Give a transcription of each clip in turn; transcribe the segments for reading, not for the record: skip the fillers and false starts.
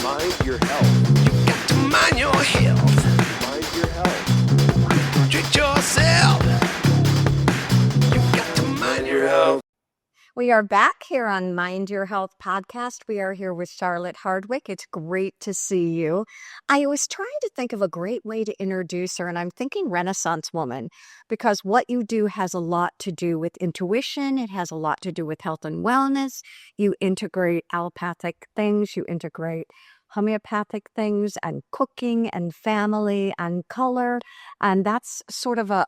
Mind your health. Got to mind your health. Mind your health. Treat yourself. You got to mind your health. We are back here on Mind Your Health podcast. We are here with Charlotte Hardwick. It's great to see you. I was trying to think of a great way to introduce her, and I'm thinking Renaissance woman, because what you do has a lot to do with intuition. It has a lot to do with health and wellness. You integrate allopathic things. You integrate homeopathic things and cooking and family and color. And that's sort of a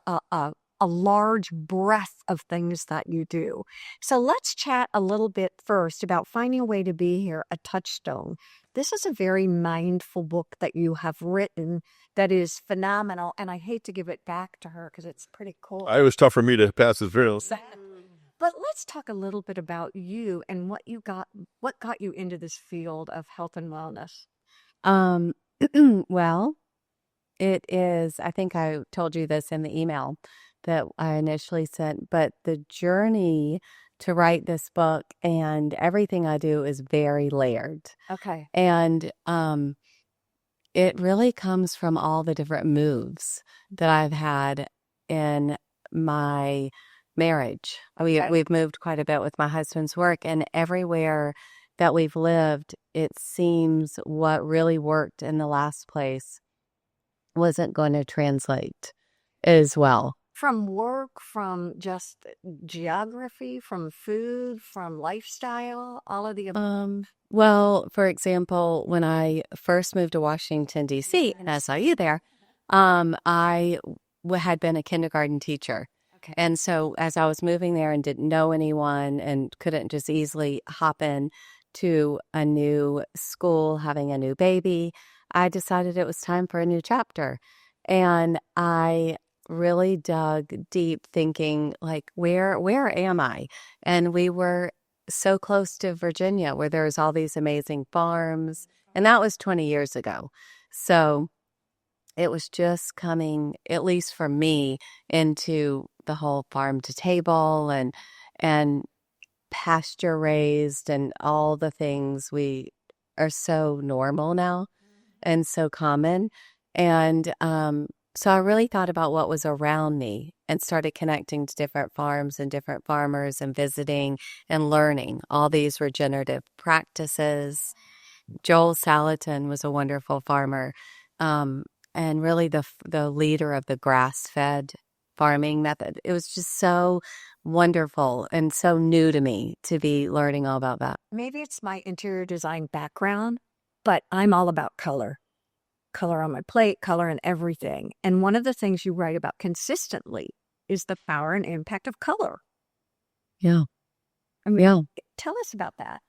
large breadth of things that you do. So let's chat a little bit first about finding a way to be here, a touchstone. This is a very mindful book that you have written that is phenomenal, and I hate to give it back to her because it's pretty cool. It was tough for me to pass this video. But let's talk a little bit about you and what got you into this field of health and wellness. Well, it is, I think I told you this in the email that I initially sent, but the journey to write this book and everything I do is very layered. Okay. And it really comes from all the different moves that I've had in my marriage. We've moved quite a bit with my husband's work, and everywhere that we've lived, it seems what really worked in the last place wasn't going to translate as well. From work, from just geography, from food, from lifestyle, all of the above? Well, for example, when I first moved to Washington, D.C., and I saw you there, I had been a kindergarten teacher. Okay. And so as I was moving there and didn't know anyone and couldn't just easily hop in to a new school, having a new baby, I decided it was time for a new chapter. And I really dug deep thinking, like, where am I? And we were so close to Virginia where there's all these amazing farms. And that was 20 years ago. So it was just coming, at least for me, into the whole farm to table and pasture raised and all the things we are so normal now and so common. And so I really thought about what was around me and started connecting to different farms and different farmers and visiting and learning all these regenerative practices. Joel Salatin was a wonderful farmer and really the leader of the grass-fed farming method. It was just so wonderful and so new to me to be learning all about that. Maybe it's my interior design background, but I'm all about color. Color on my plate, color in everything. And one of the things you write about consistently is the power and impact of color. Yeah. I mean, tell us about that.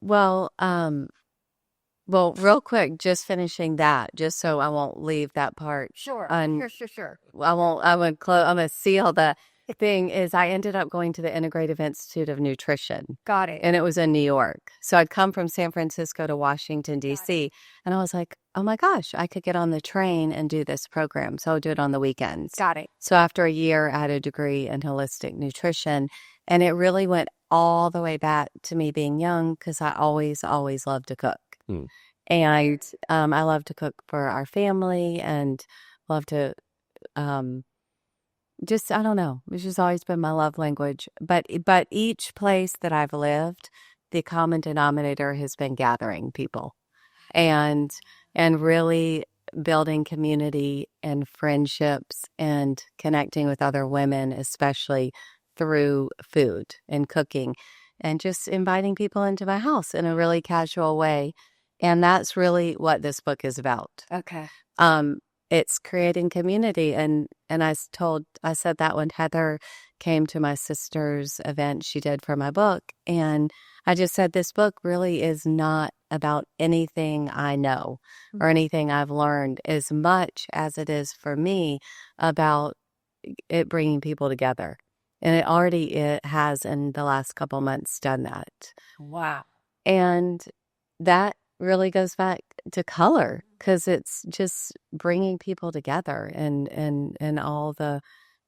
Well, real quick, just finishing that, just so I won't leave that part. Sure. Sure. I'm gonna seal the thing is I ended up going to the Integrative Institute of Nutrition. Got it. And it was in New York. So I'd come from San Francisco to Washington, D.C. And I was like, oh my gosh, I could get on the train and do this program. So I'll do it on the weekends. Got it. So after a year, I had a degree in holistic nutrition. And it really went all the way back to me being young because I always loved to cook. And I love to cook for our family and love to just, I don't know, it's just always been my love language. But each place that I've lived, the common denominator has been gathering people and really building community and friendships and connecting with other women, especially through food and cooking and just inviting people into my house in a really casual way. And that's really what this book is about. Okay. It's creating community. And I said that when Heather came to my sister's event she did for my book. And I just said, this book really is not about anything I know or anything I've learned as much as it is for me about it bringing people together. And it has in the last couple months done that. Wow. And that really goes back to color because it's just bringing people together and all the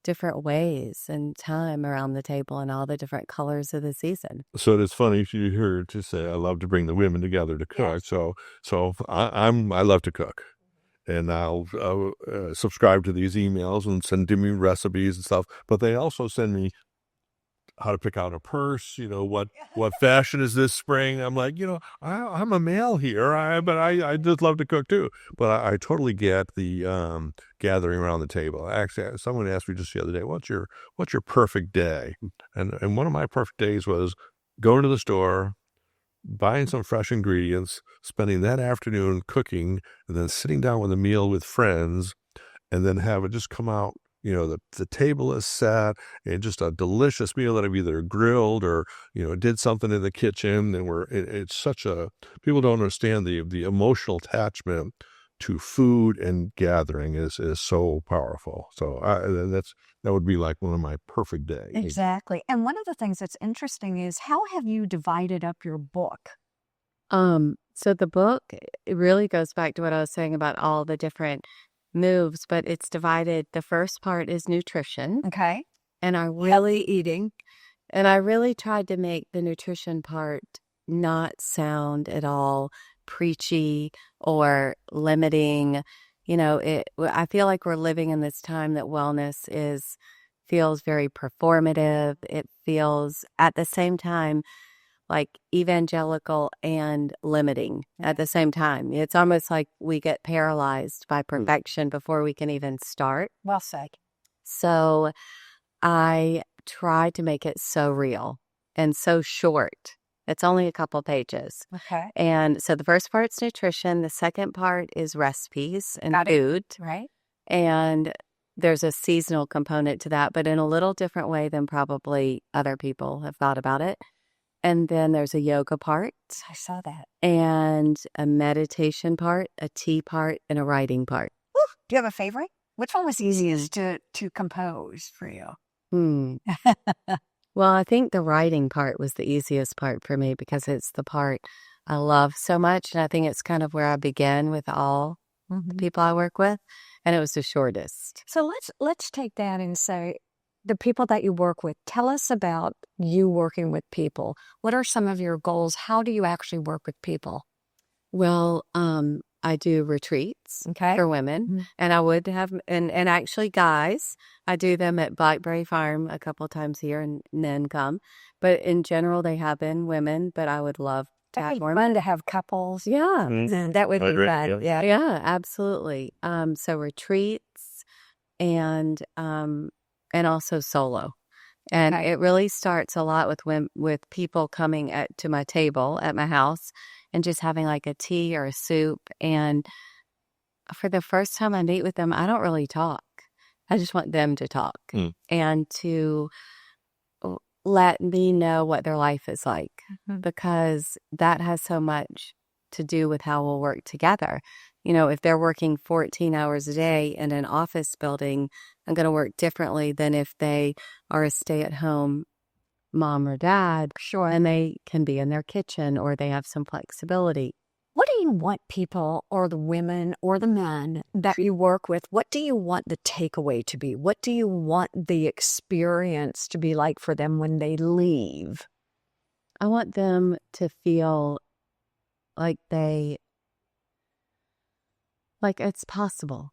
different ways and time around the table and all the different colors of the season. So it's funny if you hear to say I love to bring the women together to cook. So I love to cook, and I'll subscribe to these emails and send me recipes and stuff. But they also send me how to pick out a purse, what fashion is this spring? I'm like, I'm a male here, but I just love to cook too. But I totally get the gathering around the table. Actually, someone asked me just the other day, what's your perfect day? And one of my perfect days was going to the store, buying some fresh ingredients, spending that afternoon cooking, and then sitting down with a meal with friends, and then have it just come out. The table is set, and just a delicious meal that I've either grilled or, did something in the kitchen. And it's such people don't understand the emotional attachment to food and gathering is so powerful. So that would be like one of my perfect days. Exactly. And one of the things that's interesting is how have you divided up your book? So the book, it really goes back to what I was saying about all the different moves, but it's divided. The first part is nutrition. Okay. And Healthy eating. And I really tried to make the nutrition part not sound at all preachy or limiting. I feel like we're living in this time that wellness feels very performative. It feels at the same time like evangelical and limiting at the same time. It's almost like we get paralyzed by perfection before we can even start. Well said. So I try to make it so real and so short. It's only a couple pages. Okay. And so the first part's nutrition. The second part is recipes and food. Right. And there's a seasonal component to that, but in a little different way than probably other people have thought about it. And then there's a yoga part. I saw that. And a meditation part, a tea part, and a writing part. Woo. Do you have a favorite? Which one was easiest to compose for you? Well, I think the writing part was the easiest part for me because it's the part I love so much. And I think it's kind of where I began with all the people I work with. And it was the shortest. So let's take that and say, the people that you work with, tell us about you working with people. What are some of your goals? How do you actually work with people? Well, I do retreats for women, and I would have, and actually guys, I do them at Blackberry Farm a couple times a year and men come. But in general, they have been women, but I would love to have more. Fun to have couples. Yeah. That would be fun. Yeah, absolutely. So retreats and also solo. And it really starts a lot with people coming to my table at my house and just having like a tea or a soup. And for the first time I meet with them, I don't really talk. I just want them to talk and to let me know what their life is like, because that has so much to do with how we'll work together. If they're working 14 hours a day in an office building, I'm going to work differently than if they are a stay-at-home mom or dad. Sure. And they can be in their kitchen or they have some flexibility. What do you want people or the women or the men that you work with, what do you want the takeaway to be? What do you want the experience to be like for them when they leave? I want them to feel like it's possible,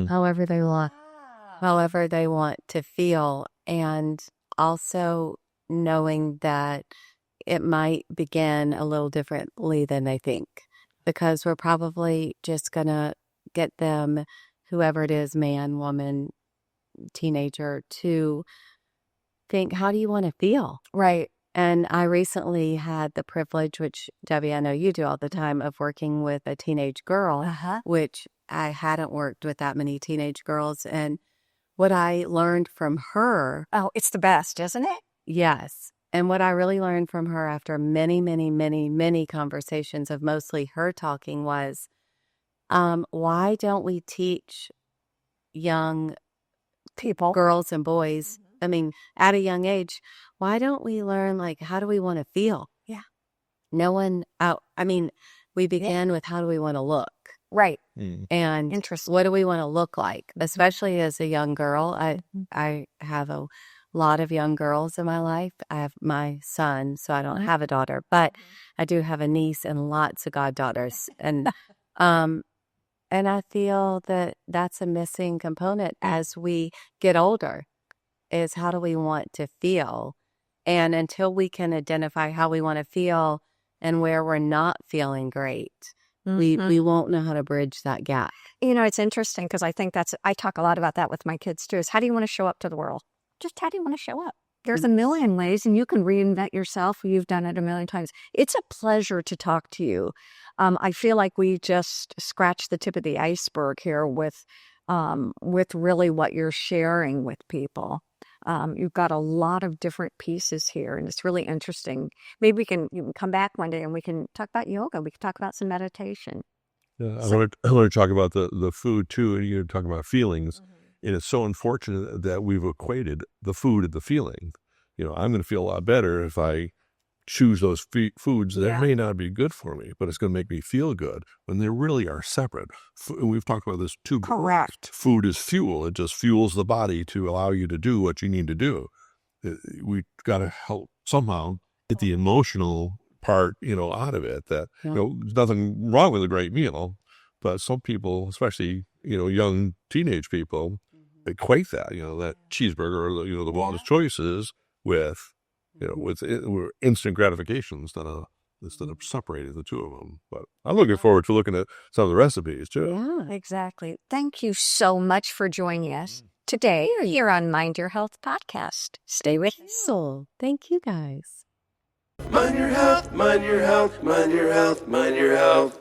however they want to feel. And also knowing that it might begin a little differently than they think, because we're probably just going to get them, whoever it is, man, woman, teenager, to think, how do you want to feel? Right. And I recently had the privilege, which, Debbie, I know you do all the time, of working with a teenage girl, which I hadn't worked with that many teenage girls. And what I learned from her... Oh, it's the best, isn't it? Yes. And what I really learned from her after many, many, many, many conversations of mostly her talking was, why don't we teach young people, girls and boys, I mean, at a young age, why don't we learn, how do we want to feel? Yeah. We begin with how do we want to look? Right. And Interesting. what do we want to look like, especially as a young girl? I have a lot of young girls in my life. I have my son, so I don't have a daughter, but I do have a niece and lots of goddaughters. And I feel that that's a missing component as we get older, is how do we want to feel? And until we can identify how we want to feel and where we're not feeling great, we won't know how to bridge that gap. You know, it's interesting because I think I talk a lot about that with my kids too, is how do you want to show up to the world? Just how do you want to show up? There's a million ways and you can reinvent yourself. You've done it a million times. It's a pleasure to talk to you. I feel like we just scratched the tip of the iceberg here with really what you're sharing with people. You've got a lot of different pieces here, and it's really interesting. Maybe you can come back one day and we can talk about yoga. We can talk about some meditation. Yeah, I want to talk about the food too, and you're talking about feelings. And it's so unfortunate that we've equated the food and the feeling. You know, I'm going to feel a lot better if I choose those foods that may not be good for me, but it's going to make me feel good, when they really are separate. We've talked about this too. Correct. Food is fuel. It just fuels the body to allow you to do what you need to do. We got to help somehow get the emotional part, out of it. That, there's nothing wrong with a great meal, but some people, especially, young teenage people, equate that, that cheeseburger or the wildest choices with, with instant gratification instead of separating the two of them. But I'm looking forward to looking at some of the recipes too. Yeah, exactly. Thank you so much for joining us today here on Mind Your Health podcast. Stay with us. So, thank you guys. Mind your health, mind your health, mind your health, mind your health.